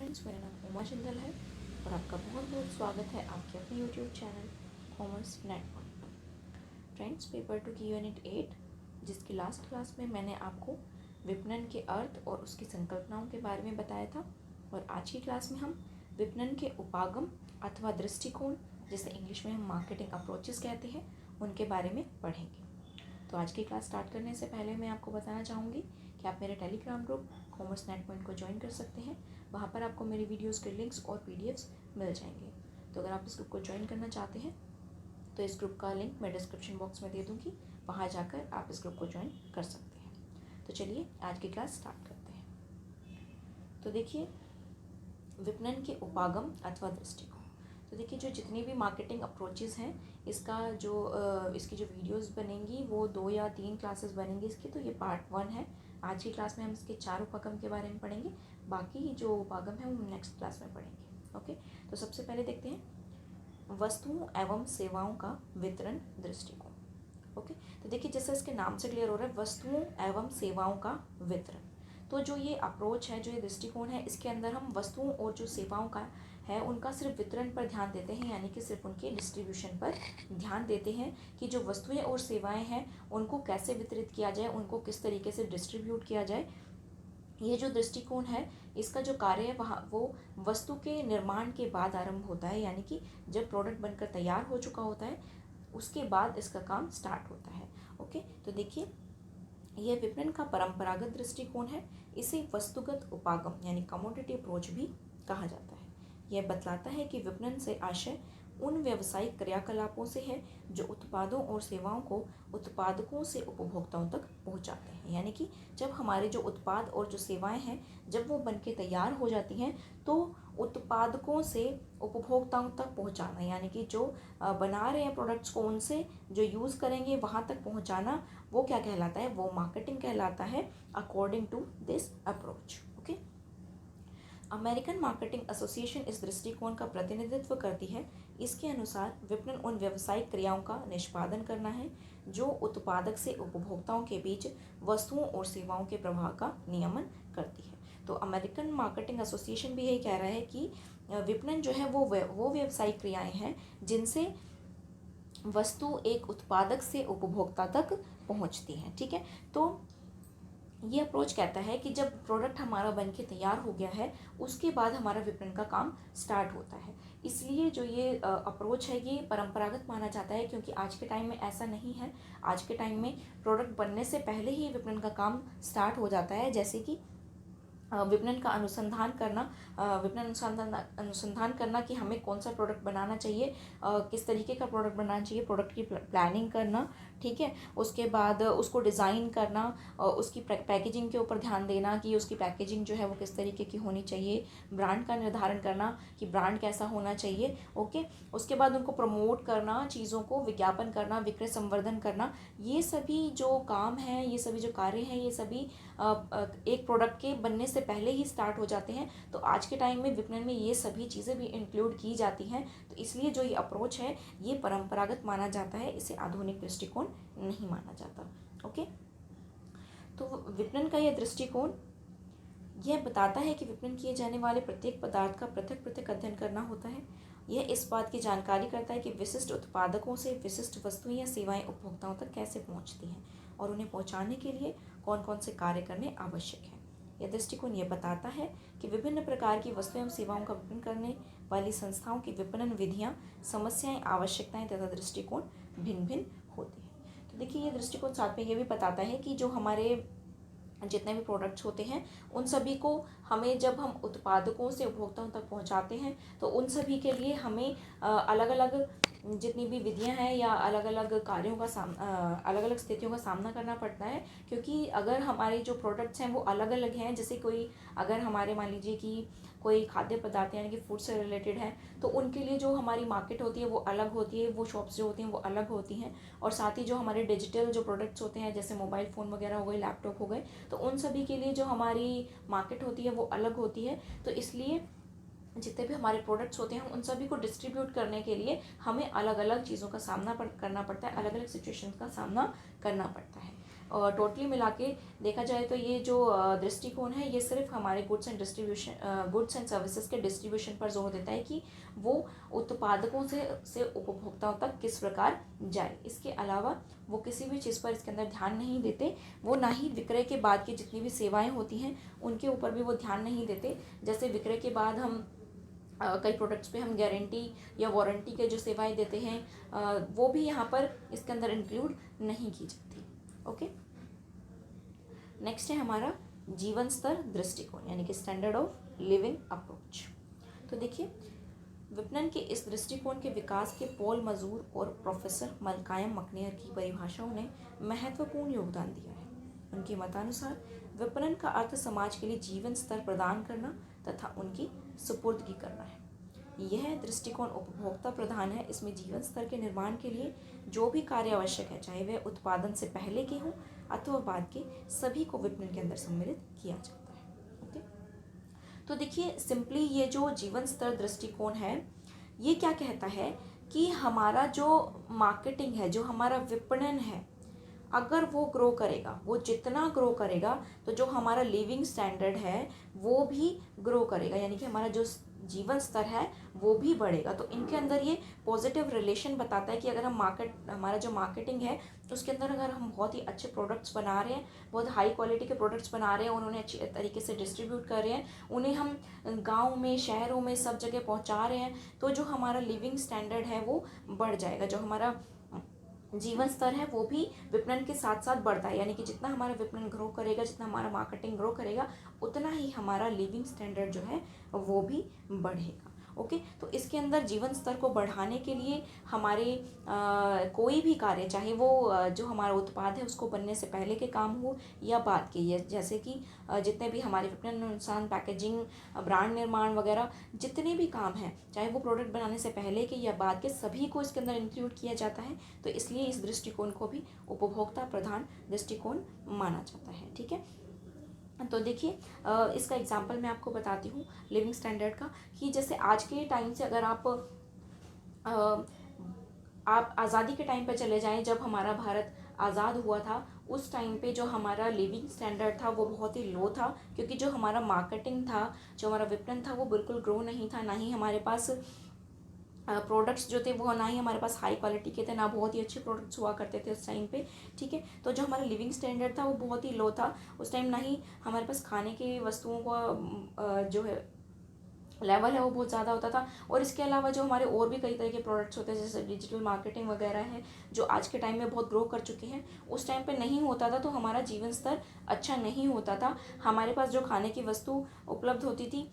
Friends, मेरा नाम उमा जिंदल है और आपका बहुत बहुत स्वागत है आपके अपने यूट्यूब चैनल कॉमर्स नेट पर। फ्रेंड्स, पेपर 2 की यूनिट 8 जिसकी लास्ट क्लास में मैंने आपको विपणन के अर्थ और उसकी संकल्पनाओं के बारे में बताया था, और आज की क्लास में हम विपणन के उपागम अथवा दृष्टिकोण, जिसे इंग्लिश में हम मार्केटिंग अप्रोचेस कहते हैं, उनके बारे में पढ़ेंगे। तो आज की क्लास स्टार्ट करने से पहले मैं आपको बताना चाहूँगी कि आप मेरे Telegram group commerce net point को ज्वाइन कर सकते हैं। वहाँ पर आपको मेरी वीडियोस के लिंक्स और पीडीएफ्स मिल जाएंगे। तो अगर आप इस ग्रुप को ज्वाइन करना चाहते हैं तो इस ग्रुप का लिंक मैं डिस्क्रिप्शन बॉक्स में दे दूँगी, वहाँ जाकर आप इस ग्रुप को ज्वाइन कर सकते हैं। तो चलिए आज की क्लास स्टार्ट करते हैं। तो देखिए, विपणन के उपागम अथवा दृष्टिकोण। तो देखिए, जो जितनी भी मार्केटिंग अप्रोचेस हैं, इसकी जो वीडियोस बनेंगी वो 2 या 3 क्लासेस बनेंगी इसकी। तो ये पार्ट 1 है। आज की क्लास में हम इसके 4 उपागम के बारे में पढ़ेंगे, बाकी जो उपागम है वो हम नेक्स्ट क्लास में पढ़ेंगे। ओके, तो सबसे पहले देखते हैं वस्तुओं एवं सेवाओं का वितरण दृष्टिकोण। ओके, तो देखिए, जैसे इसके नाम से क्लियर हो रहा है, वस्तुओं एवं सेवाओं का वितरण। तो जो ये अप्रोच है, जो ये दृष्टिकोण है, इसके अंदर हम वस्तुओं और जो सेवाओं का है उनका सिर्फ वितरण पर ध्यान देते हैं, यानी कि सिर्फ उनके डिस्ट्रीब्यूशन पर ध्यान देते हैं कि जो वस्तुएं और सेवाएं हैं उनको कैसे वितरित किया जाए, उनको किस तरीके से डिस्ट्रीब्यूट किया जाए। ये जो दृष्टिकोण है, इसका जो कार्य है वहाँ वो वस्तु के निर्माण के बाद आरंभ होता है, यानी कि जब प्रोडक्ट बनकर तैयार हो चुका होता है उसके बाद इसका काम स्टार्ट होता है। ओके, तो देखिए, यह विपणन का परंपरागत दृष्टिकोण है। इसे वस्तुगत उपागम यानी कमोडिटी अप्रोच भी कहा जाता है। यह बतलाता है कि विपणन से आशय उन व्यावसायिक क्रियाकलापों से है जो उत्पादों और सेवाओं को उत्पादकों से उपभोक्ताओं तक पहुंचाते हैं, यानी कि जब हमारे जो उत्पाद और जो सेवाएं हैं जब वो बनके तैयार हो जाती हैं तो उत्पादकों से उपभोक्ताओं तक पहुंचाना, यानी कि जो बना रहे हैं प्रोडक्ट्स को उनसे जो यूज़ करेंगे वहाँ तक पहुँचाना, वो क्या कहलाता है? वो मार्केटिंग कहलाता है according to this approach. Okay, American marketing association इस दृष्टिकोण का प्रतिनिधित्व करती है। इसके अनुसार विपणन उन व्यावसायिक क्रियाओं का निष्पादन करना है जो उत्पादक से उपभोक्ताओं के बीच वस्तुओं और सेवाओं के प्रवाह का नियमन करती है। तो अमेरिकन मार्केटिंग एसोसिएशन भी यही कह रहा है कि विपणन जो है वो व्यावसायिक क्रियाएं हैं जिनसे वस्तु एक उत्पादक से उपभोक्ता तक पहुंचती है। ठीक है, तो ये अप्रोच कहता है कि जब प्रोडक्ट हमारा बनके तैयार हो गया है उसके बाद हमारा विपणन का काम स्टार्ट होता है। इसलिए जो ये अप्रोच है ये परंपरागत माना जाता है, क्योंकि आज के टाइम में ऐसा नहीं है। आज के टाइम में प्रोडक्ट बनने से पहले ही विपणन का काम स्टार्ट हो जाता है, जैसे कि विपणन का अनुसंधान करना, अनुसंधान करना कि हमें कौन सा प्रोडक्ट बनाना चाहिए, किस तरीके का प्रोडक्ट बनाना चाहिए, प्रोडक्ट की प्लानिंग करना। ठीक है, उसके बाद उसको डिज़ाइन करना, उसकी पैकेजिंग के ऊपर ध्यान देना कि उसकी पैकेजिंग जो है वो किस तरीके की होनी चाहिए, ब्रांड का निर्धारण करना कि ब्रांड कैसा होना चाहिए। ओके, उसके बाद उनको प्रमोट करना, चीज़ों को विज्ञापन करना, विक्रय संवर्धन करना। ये सभी जो काम हैं, ये सभी जो कार्य हैं, ये सभी एक प्रोडक्ट के बनने से पहले ही स्टार्ट हो जाते हैं। तो आज के टाइम में विपणन में ये सभी चीज़ें भी इंक्लूड की जाती हैं। तो इसलिए जो ये अप्रोच है ये परंपरागत माना जाता है, इसे आधुनिक दृष्टिकोण नहीं माना जाता। ओके, तो विपणन का यह दृष्टिकोण यह बताता है कि विपणन किए जाने वाले प्रत्येक पदार्थ का पृथक पृथक अध्ययन करना होता है। यह इस बात की जानकारी करता है कि विशिष्ट उत्पादकों से विशिष्ट वस्तुएं या सेवाएं उपभोक्ताओं तक कैसे पहुंचती हैं और उन्हें पहुंचाने के लिए कौन कौन से कार्य करने आवश्यक हैं। यह दृष्टिकोण यह बताता है कि विभिन्न प्रकार की वस्तुएं एवं सेवाओं का विपणन करने वाली संस्थाओं की विपणन विधियां, समस्याएं, आवश्यकताएं तथा दृष्टिकोण भिन्न भिन्न होते हैं। तो देखिए, ये दृष्टिकोण साथ में ये भी बताता है कि जो हमारे जितने भी प्रोडक्ट्स होते हैं उन सभी को हमें जब हम उत्पादकों से उपभोक्ताओं तक पहुंचाते हैं तो उन सभी के लिए हमें अलग अलग जितनी भी विधियां हैं या अलग अलग कार्यों का अलग अलग स्थितियों का सामना करना पड़ता है। क्योंकि अगर हमारे जो प्रोडक्ट्स हैं वो अलग अलग हैं, जैसे कोई अगर हमारे मान लीजिए कि कोई खाद्य पदार्थ यानी कि फूड से रिलेटेड है, तो उनके लिए जो हमारी मार्केट होती है वो अलग होती है, वो शॉप्स जो होती हैं वो अलग होती हैं। और साथ ही जो हमारे डिजिटल जो प्रोडक्ट्स होते हैं जैसे मोबाइल फ़ोन वगैरह हो गए, लैपटॉप हो गए, तो उन सभी के लिए जो हमारी मार्केट होती है वो अलग होती है। तो इसलिए जितने भी हमारे प्रोडक्ट्स होते हैं उन सभी को डिस्ट्रीब्यूट करने के लिए हमें अलग अलग चीज़ों का सामना करना पड़ता है, अलग अलग सिचुएशंस का सामना करना पड़ता है। टोटली मिला के देखा जाए तो ये जो दृष्टिकोण है ये सिर्फ हमारे गुड्स एंड सर्विसेज के डिस्ट्रीब्यूशन पर जोर देता है कि वो उत्पादकों से उपभोक्ताओं तक किस प्रकार जाए। इसके अलावा वो किसी भी चीज़ पर इसके अंदर ध्यान नहीं देते। वो ना ही विक्रय के बाद की जितनी भी सेवाएं होती हैं उनके ऊपर भी वो ध्यान नहीं देते। जैसे विक्रय के बाद हम कई प्रोडक्ट्स पे हम गारंटी या वारंटी के जो सेवाएं देते हैं वो भी यहाँ पर इसके अंदर इंक्लूड नहीं की जाती। ओके, नेक्स्ट है हमारा जीवन स्तर दृष्टिकोण यानी कि स्टैंडर्ड ऑफ लिविंग अप्रोच। तो देखिए, विपणन के इस दृष्टिकोण के विकास के पॉल मजूर और प्रोफेसर मलकायम मकनेर की परिभाषाओं ने महत्वपूर्ण योगदान दिया है। उनके मतानुसार विपणन का अर्थ समाज के लिए जीवन स्तर प्रदान करना तथा उनकी सुपुर्दगी करना है। यह दृष्टिकोण उपभोक्ता प्रधान है। इसमें जीवन स्तर के निर्माण के लिए जो भी कार्य आवश्यक है, चाहे वह उत्पादन से पहले के हों अथवा बाद के, सभी को विपणन के अंदर सम्मिलित किया जाता है। ओके, तो देखिए सिंपली ये जो जीवन स्तर दृष्टिकोण है ये क्या कहता है कि हमारा जो मार्केटिंग है, जो हमारा विपणन है, अगर वो ग्रो करेगा, वो जितना ग्रो करेगा तो जो हमारा लिविंग स्टैंडर्ड है वो भी ग्रो करेगा, यानी कि हमारा जो जीवन स्तर है वो भी बढ़ेगा। तो इनके अंदर ये पॉजिटिव रिलेशन बताता है कि अगर हम हमारा जो मार्केटिंग है उसके अंदर अगर हम बहुत ही अच्छे प्रोडक्ट्स बना रहे हैं, बहुत हाई क्वालिटी के प्रोडक्ट्स बना रहे हैं, उन्होंने अच्छी तरीके से डिस्ट्रीब्यूट कर रहे हैं, उन्हें हम गाँव में, शहरों में, सब जगह पहुँचा रहे हैं, तो जो हमारा लिविंग स्टैंडर्ड है वो बढ़ जाएगा। जो हमारा जीवन स्तर है वो भी विपणन के साथ साथ बढ़ता है, यानी कि जितना हमारा विपणन ग्रो करेगा, जितना हमारा मार्केटिंग ग्रो करेगा, उतना ही हमारा लिविंग स्टैंडर्ड जो है वो भी बढ़ेगा। ओके, तो इसके अंदर जीवन स्तर को बढ़ाने के लिए हमारे कोई भी कार्य, चाहे वो जो हमारा उत्पाद है उसको बनने से पहले के काम हो या बाद के, जैसे कि जितने भी हमारे विपणन अनुसार पैकेजिंग, ब्रांड निर्माण वगैरह जितने भी काम हैं, चाहे वो प्रोडक्ट बनाने से पहले के या बाद के, सभी को इसके अंदर इंक्लूड किया जाता है। तो इसलिए इस दृष्टिकोण को भी उपभोक्ता प्रधान दृष्टिकोण माना जाता है। ठीक है, तो देखिए इसका एग्जांपल मैं आपको बताती हूँ लिविंग स्टैंडर्ड का, कि जैसे आज के टाइम से अगर आप आज़ादी के टाइम पे चले जाएं, जब हमारा भारत आज़ाद हुआ था, उस टाइम पे जो हमारा लिविंग स्टैंडर्ड था वो बहुत ही लो था, क्योंकि जो हमारा मार्केटिंग था, जो हमारा विपणन था वो बिल्कुल ग्रो नहीं था, ना ही हमारे पास प्रोडक्ट्स जो थे वो, ना ही हमारे पास हाई क्वालिटी के थे, ना बहुत ही अच्छे प्रोडक्ट्स हुआ करते थे उस टाइम पे। ठीक है, तो जो हमारा लिविंग स्टैंडर्ड था वो बहुत ही लो था उस टाइम, ना ही हमारे पास खाने की वस्तुओं का जो है लेवल है वो बहुत ज़्यादा होता था। और इसके अलावा जो हमारे और भी कई तरह के प्रोडक्ट्स होते हैं, जैसे डिजिटल मार्केटिंग वगैरह है, जो आज के टाइम में बहुत ग्रो कर चुके हैं, उस टाइम पे नहीं होता था, तो हमारा जीवन स्तर अच्छा नहीं होता था। हमारे पास जो खाने की वस्तु उपलब्ध होती थी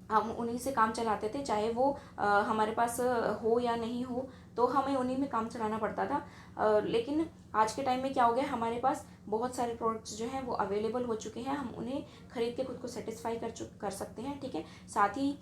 हम उन्हीं से काम चलाते थे, चाहे वो हमारे पास हो या नहीं हो, तो हमें उन्हीं में काम चलाना पड़ता था। लेकिन आज के टाइम में क्या हो गया, हमारे पास बहुत सारे प्रोडक्ट्स जो हैं वो अवेलेबल हो चुके हैं, हम उन्हें खरीद के खुद को सेटिस्फाई कर सकते हैं। ठीक है, साथ ही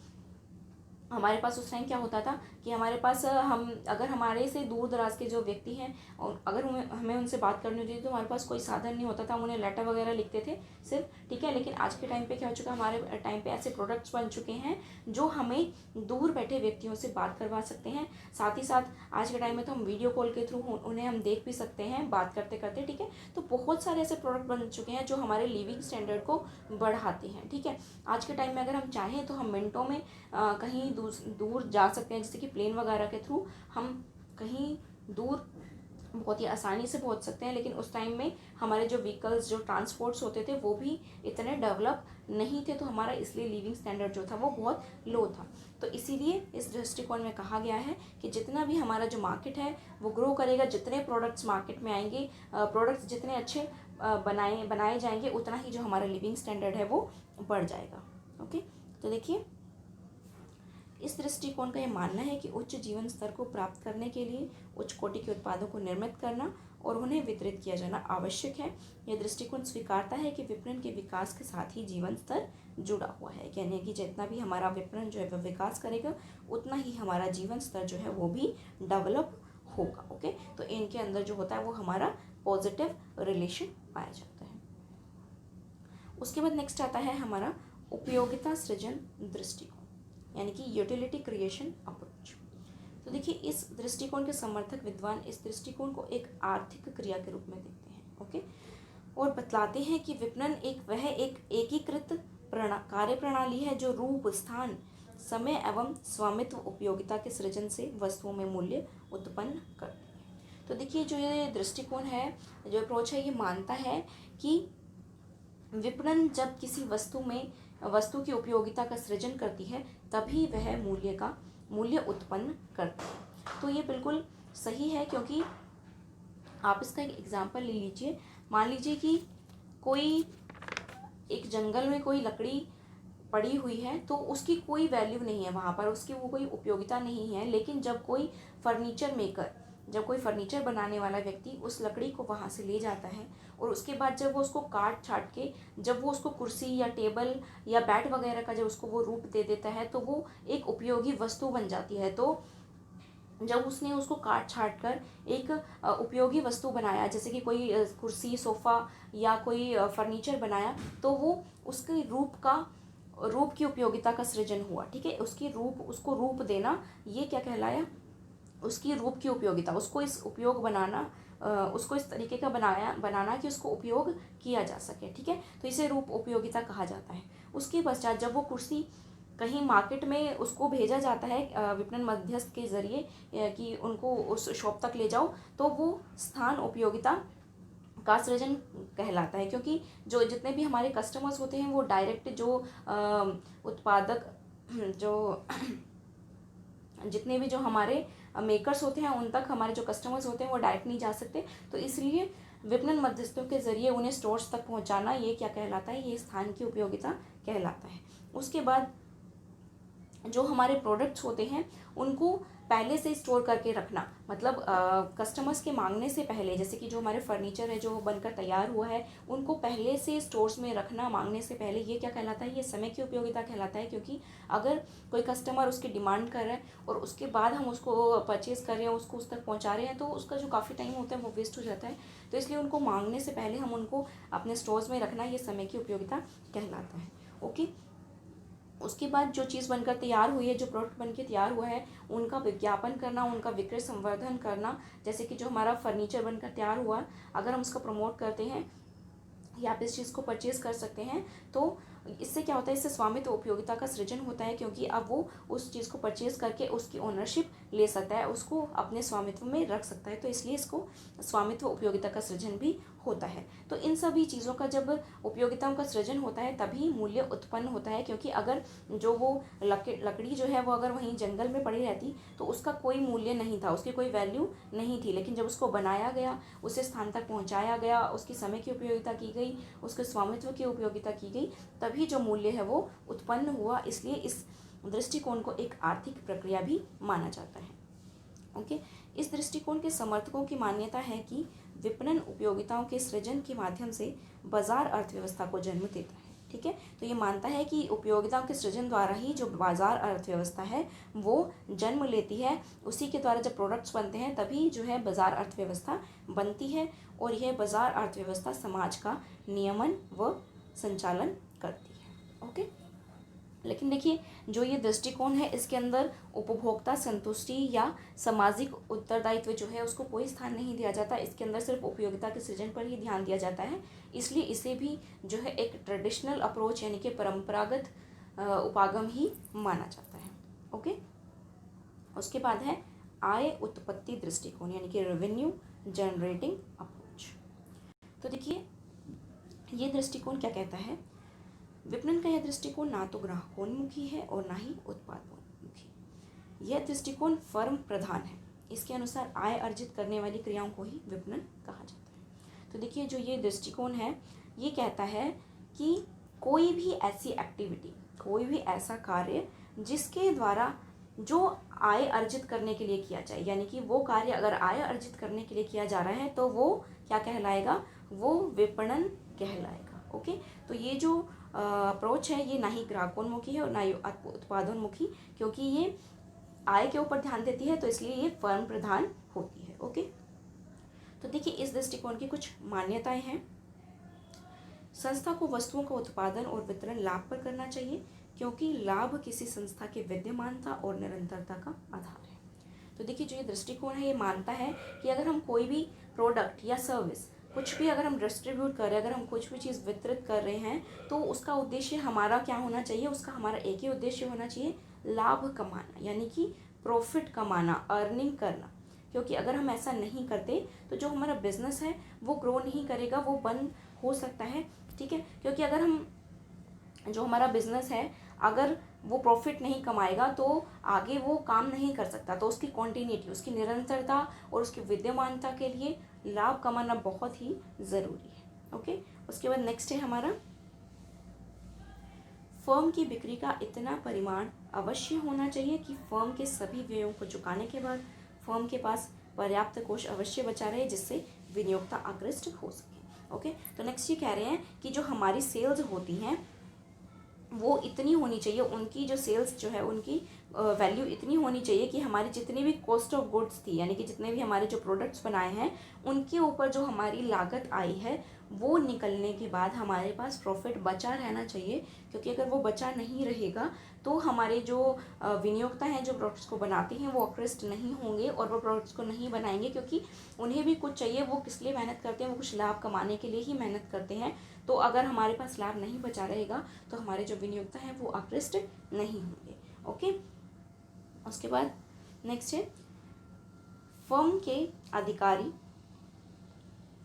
हमारे पास उस टाइम क्या होता था कि हमारे पास अगर हमारे से दूर दराज के जो व्यक्ति हैं और अगर हमें उनसे बात करनी होती थी तो हमारे पास कोई साधन नहीं होता था, हम उन्हें लेटर वगैरह लिखते थे सिर्फ। ठीक है, लेकिन आज के टाइम पे क्या हो चुका है, हमारे टाइम पे ऐसे प्रोडक्ट्स बन चुके हैं जो हमें दूर बैठे व्यक्तियों से बात करवा सकते हैं। साथ ही साथ आज के टाइम में तो हम वीडियो कॉल के थ्रू उन्हें हम देख भी सकते हैं बात करते करते। ठीक है, तो बहुत सारे ऐसे प्रोडक्ट बन चुके हैं जो हमारे लिविंग स्टैंडर्ड को बढ़ाते हैं। ठीक है, आज के टाइम में अगर हम चाहें तो हम मिनटों में कहीं दूर जा सकते हैं, जैसे कि प्लेन वगैरह के थ्रू हम कहीं दूर बहुत ही आसानी से पहुंच सकते हैं। लेकिन उस टाइम में हमारे जो व्हीकल्स, जो ट्रांसपोर्ट्स होते थे वो भी इतने डेवलप नहीं थे, तो हमारा इसलिए लिविंग स्टैंडर्ड जो था वो बहुत लो था। तो इसीलिए इस दृष्टिकोण में कहा गया है कि जितना भी हमारा जो मार्केट है वो ग्रो करेगा, जितने प्रोडक्ट्स मार्केट में आएंगे, प्रोडक्ट्स जितने अच्छे बनाए जाएंगे, उतना ही जो हमारा लिविंग स्टैंडर्ड है वो बढ़ जाएगा। ओके, तो देखिए इस दृष्टिकोण का यह मानना है कि उच्च जीवन स्तर को प्राप्त करने के लिए उच्च कोटि के उत्पादों को निर्मित करना और उन्हें वितरित किया जाना आवश्यक है। यह दृष्टिकोण स्वीकारता है कि विपणन के विकास के साथ ही जीवन स्तर जुड़ा हुआ है, यानी कि जितना भी हमारा विपणन जो है वह विकास करेगा, उतना ही हमारा जीवन स्तर जो है वो भी डेवलप होगा। ओके, तो इनके अंदर जो होता है वो हमारा पॉजिटिव रिलेशन पाया जाता है। उसके बाद नेक्स्ट आता है हमारा उपयोगिता सृजन दृष्टिकोण, यानी कि यूटिलिटी क्रिएशन अप्रोच। तो देखिए इस दृष्टिकोण के समर्थक विद्वान इस दृष्टिकोण को एक आर्थिक क्रिया के रूप में देखते हैं। ओके। और बतलाते हैं कि विपणन एक एकीकृत कार्य प्रणाली है जो रूप, स्थान, समय एवं स्वामित्व उपयोगिता के सृजन से वस्तुओं में मूल्य उत्पन्न करती है। तो देखिए जो ये दृष्टिकोण है, जो अप्रोच है, ये मानता है कि विपणन जब किसी वस्तु की उपयोगिता का सृजन करती है तभी वह मूल्य उत्पन्न करती है। तो ये बिल्कुल सही है, क्योंकि आप इसका एक एग्जाम्पल ले लीजिए। मान लीजिए कि कोई एक जंगल में कोई लकड़ी पड़ी हुई है, तो उसकी कोई वैल्यू नहीं है वहाँ पर, उसकी वो कोई उपयोगिता नहीं है। लेकिन जब कोई फर्नीचर बनाने वाला व्यक्ति उस लकड़ी को वहाँ से ले जाता है और उसके बाद जब वो उसको काट छाट के जब वो उसको कुर्सी या टेबल या बैट वगैरह का जब उसको वो रूप दे देता है, तो वो एक उपयोगी वस्तु बन जाती है। तो जब उसने उसको काट छाट कर एक उपयोगी वस्तु बनाया, जैसे कि कोई कुर्सी, सोफ़ा या कोई फर्नीचर बनाया, तो वो उसके रूप की उपयोगिता का सृजन हुआ। ठीक है, उसको रूप देना, ये क्या कहलाया? उसकी रूप की उपयोगिता, उसको इस तरीके का बनाना कि उसको उपयोग किया जा सके। ठीक है, तो इसे रूप उपयोगिता कहा जाता है। उसके पश्चात जब वो कुर्सी कहीं मार्केट में उसको भेजा जाता है विपणन मध्यस्थ के जरिए कि उनको उस शॉप तक ले जाओ, तो वो स्थान उपयोगिता का सृजन कहलाता है। क्योंकि जो जितने भी हमारे कस्टमर्स होते हैं वो डायरेक्ट उत्पादक जो जितने भी जो हमारे मेकर्स होते हैं उन तक हमारे जो कस्टमर्स होते हैं वो डायरेक्ट नहीं जा सकते। तो इसलिए विपणन मध्यस्थों के जरिए उन्हें स्टोर्स तक पहुंचाना, ये क्या कहलाता है? ये स्थान की उपयोगिता कहलाता है। उसके बाद जो हमारे प्रोडक्ट्स होते हैं उनको पहले से स्टोर करके रखना, मतलब कस्टमर्स के मांगने से पहले, जैसे कि जो हमारे फर्नीचर है जो बनकर तैयार हुआ है उनको पहले से स्टोर्स में रखना मांगने से पहले, ये क्या कहलाता है? ये समय की उपयोगिता कहलाता है। क्योंकि अगर कोई कस्टमर उसकी डिमांड कर रहा है और उसके बाद हम उसको परचेज़ कर रहे हैं, उसको उस तक पहुँचा रहे हैं, तो उसका जो काफ़ी टाइम होता है वो वेस्ट हो जाता है। तो इसलिए उनको मांगने से पहले हम उनको अपने स्टोर्स में रखना, ये समय की उपयोगिता कहलाता है। ओके। उसके बाद जो चीज़ बनकर तैयार हुई है, जो प्रोडक्ट बनकर तैयार हुआ है, उनका विज्ञापन करना, उनका विक्रय संवर्धन करना। जैसे कि जो हमारा फर्नीचर बनकर तैयार हुआ, अगर हम उसका प्रमोट करते हैं या आप इस चीज़ को परचेज़ कर सकते हैं, तो इससे क्या होता है? इससे स्वामित्व उपयोगिता का सृजन होता है। क्योंकि अब वो उस चीज़ को परचेज़ करके उसकी ओनरशिप ले सकता है, उसको अपने स्वामित्व में रख सकता है। तो इसलिए इसको स्वामित्व उपयोगिता का सृजन भी होता है। तो इन सभी चीज़ों का जब उपयोगिताओं का सृजन होता है तभी मूल्य उत्पन्न होता है। क्योंकि अगर जो वो लकड़ी जो है वो अगर वहीं जंगल में पड़ी रहती तो उसका कोई मूल्य नहीं था, उसकी कोई वैल्यू नहीं थी। लेकिन जब उसको बनाया गया, उसे स्थान तक पहुंचाया गया, उसकी समय की उपयोगिता की गई, उसके स्वामित्व की उपयोगिता की गई, तभी जो मूल्य है वो उत्पन्न हुआ। इसलिए इस दृष्टिकोण को एक आर्थिक प्रक्रिया भी माना जाता है। ओके। इस दृष्टिकोण के समर्थकों की मान्यता है कि विपणन उपयोगिताओं के सृजन के माध्यम से बाजार अर्थव्यवस्था को जन्म देता है। ठीक है, तो ये मानता है कि उपयोगिताओं के सृजन द्वारा ही जो बाजार अर्थव्यवस्था है वो जन्म लेती है। उसी के द्वारा जब प्रोडक्ट्स बनते हैं तभी जो है बाजार अर्थव्यवस्था बनती है, और यह बाजार अर्थव्यवस्था समाज का नियमन व संचालन करती है। ओके। लेकिन देखिए जो ये दृष्टिकोण है इसके अंदर उपभोक्ता संतुष्टि या सामाजिक उत्तरदायित्व जो है उसको कोई स्थान नहीं दिया जाता। इसके अंदर सिर्फ उपयोगिता के सृजन पर ही ध्यान दिया जाता है। इसलिए इसे भी जो है एक ट्रेडिशनल अप्रोच यानी कि परंपरागत उपागम ही माना जाता है। ओके। उसके बाद है आय उत्पत्ति दृष्टिकोण यानी कि रेवेन्यू जनरेटिंग अप्रोच। तो देखिए ये दृष्टिकोण क्या कहता है? विपणन का यह दृष्टिकोण ना तो ग्राहकोन्मुखी है और ना ही उत्पादोन्मुखी। यह दृष्टिकोण फर्म प्रधान है। इसके अनुसार आय अर्जित करने वाली क्रियाओं को ही विपणन कहा जाता है। तो देखिए जो ये दृष्टिकोण है ये कहता है कि कोई भी ऐसी एक्टिविटी, कोई भी ऐसा कार्य जिसके द्वारा जो आय अर्जित करने के लिए किया जाए, यानी कि वो कार्य अगर आय अर्जित करने के लिए किया जा रहा है तो वो क्या कहलाएगा? वो विपणन कहलाएगा। ओके। तो ये जो अप्रोच है ये ना ही ग्राहकोन्मुखी है और ना ही उत्पादोन्मुखी, क्योंकि ये आय के ऊपर ध्यान देती है तो इसलिए ये फर्म प्रधान होती है। ओके। तो देखिए इस दृष्टिकोण की कुछ मान्यताएं हैं। संस्था को वस्तुओं का उत्पादन और वितरण लाभ पर करना चाहिए, क्योंकि लाभ किसी संस्था के विद्यमानता और निरंतरता का आधार है। तो देखिए जो ये दृष्टिकोण है ये मानता है कि अगर हम कोई भी प्रोडक्ट या सर्विस कुछ भी अगर हम डिस्ट्रीब्यूट कर रहे हैं, अगर हम कुछ भी चीज़ वितरित कर रहे हैं तो उसका उद्देश्य हमारा क्या होना चाहिए, उसका हमारा एक ही उद्देश्य होना चाहिए, लाभ कमाना, यानी कि प्रॉफिट कमाना, अर्निंग करना। क्योंकि अगर हम ऐसा नहीं करते तो जो हमारा बिजनेस है वो ग्रो नहीं करेगा, वो बंद हो सकता है। ठीक है, क्योंकि अगर हम जो हमारा बिजनेस है अगर वो प्रॉफिट नहीं कमाएगा तो आगे वो काम नहीं कर सकता। तो उसकी कॉन्टिन्यूटी, उसकी निरंतरता और उसकी विद्यमानता के लिए लाभ कमाना बहुत ही ज़रूरी है। ओके, उसके बाद नेक्स्ट है हमारा, फर्म की बिक्री का इतना परिमाण अवश्य होना चाहिए कि फर्म के सभी व्ययों को चुकाने के बाद फर्म के पास पर्याप्त कोष अवश्य बचा रहे जिससे विनियोक्ता आकृष्ट हो सके। ओके, तो नेक्स्ट ये कह रहे हैं कि जो हमारी सेल्स होती हैं वो इतनी होनी चाहिए, उनकी जो सेल्स जो है उनकी वैल्यू इतनी होनी चाहिए कि हमारी जितनी भी कॉस्ट ऑफ गुड्स थी, यानी कि जितने भी हमारे जो प्रोडक्ट्स बनाए हैं उनके ऊपर जो हमारी लागत आई है वो निकलने के बाद हमारे पास प्रॉफिट बचा रहना चाहिए। क्योंकि अगर वो बचा नहीं रहेगा तो हमारे जो विनियोक्ता हैं जो प्रोडक्ट्स को बनाते हैं वो आकृष्ट नहीं होंगे और वो प्रोडक्ट्स को नहीं बनाएंगे, क्योंकि उन्हें भी कुछ चाहिए, वो किस लिए मेहनत करते हैं, वो कुछ लाभ कमाने के लिए ही मेहनत करते हैं। तो अगर हमारे पास लाभ नहीं बचा रहेगा तो हमारे जो विनियोक्ता हैं वो आकृष्ट नहीं होंगे। ओके, उसके बाद नेक्स्ट है, फर्म के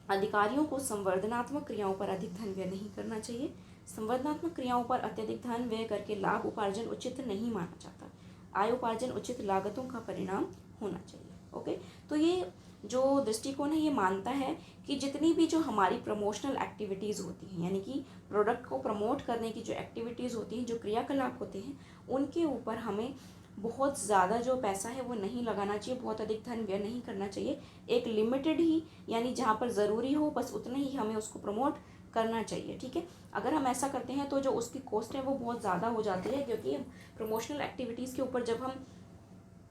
अधिकारियों को संवर्धनात्मक क्रियाओं पर अधिक धन व्यय नहीं करना चाहिए। संवर्धनात्मक क्रियाओं पर अत्यधिक धन व्यय करके लाभ उपार्जन उचित नहीं माना जाता। आय उपार्जन उचित लागतों का परिणाम होना चाहिए। ओके, तो ये जो दृष्टिकोण है ये मानता है कि जितनी भी जो हमारी प्रमोशनल एक्टिविटीज़ होती हैं, यानी कि प्रोडक्ट को प्रमोट करने की जो एक्टिविटीज़ होती हैं, जो क्रियाकलाप होते हैं, उनके ऊपर हमें बहुत ज़्यादा जो पैसा है वो नहीं लगाना चाहिए, बहुत अधिक धन व्यय नहीं करना चाहिए। एक लिमिटेड ही, यानी जहाँ पर ज़रूरी हो बस उतना ही हमें उसको प्रमोट करना चाहिए। ठीक है, अगर हम ऐसा करते हैं तो जो उसकी कॉस्ट है वो बहुत ज़्यादा हो जाती है, क्योंकि प्रमोशनल एक्टिविटीज़ के ऊपर जब हम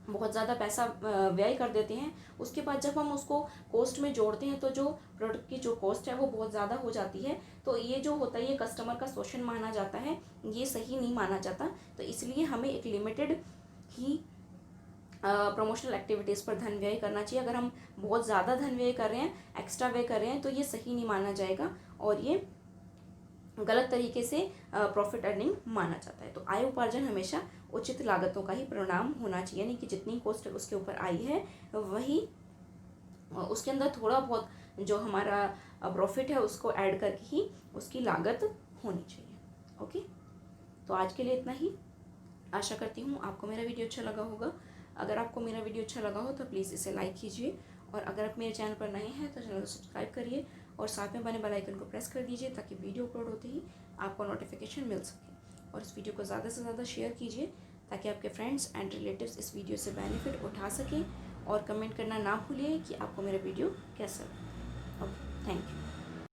बहुत ज़्यादा पैसा व्यय कर देते हैं, उसके बाद जब हम उसको कॉस्ट में जोड़ते हैं तो जो प्रोडक्ट की जो कॉस्ट है वो बहुत ज़्यादा हो जाती है। तो ये जो होता है ये कस्टमर का शोषण माना जाता है, ये सही नहीं माना जाता। तो इसलिए हमें एक लिमिटेड ही प्रमोशनल एक्टिविटीज़ पर धन व्यय करना चाहिए। अगर हम बहुत ज़्यादा धन व्यय कर रहे हैं, एक्स्ट्रा व्यय कर रहे हैं, तो ये सही नहीं माना जाएगा और ये गलत तरीके से प्रॉफिट अर्निंग माना जाता है। तो आय उपार्जन हमेशा उचित लागतों का ही परिणाम होना चाहिए, यानी कि जितनी कॉस्ट उसके ऊपर आई है वही उसके अंदर थोड़ा बहुत जो हमारा प्रॉफिट है उसको ऐड करके ही उसकी लागत होनी चाहिए। ओके, तो आज के लिए इतना ही। आशा करती हूँ आपको मेरा वीडियो अच्छा लगा होगा। अगर आपको मेरा वीडियो अच्छा लगा हो तो प्लीज़ इसे लाइक कीजिए, और अगर आप मेरे चैनल पर नए हैं तो चैनल को सब्सक्राइब करिए और साथ में बने बेल आइकन को प्रेस कर दीजिए ताकि वीडियो अपलोड होते ही आपको नोटिफिकेशन मिल सके। और इस वीडियो को ज़्यादा से ज़्यादा शेयर कीजिए ताकि आपके फ्रेंड्स एंड रिलेटिव्स इस वीडियो से बेनिफिट उठा सकें, और कमेंट करना ना भूलिए कि आपको मेरा वीडियो कैसा लगा। Okay, thank you.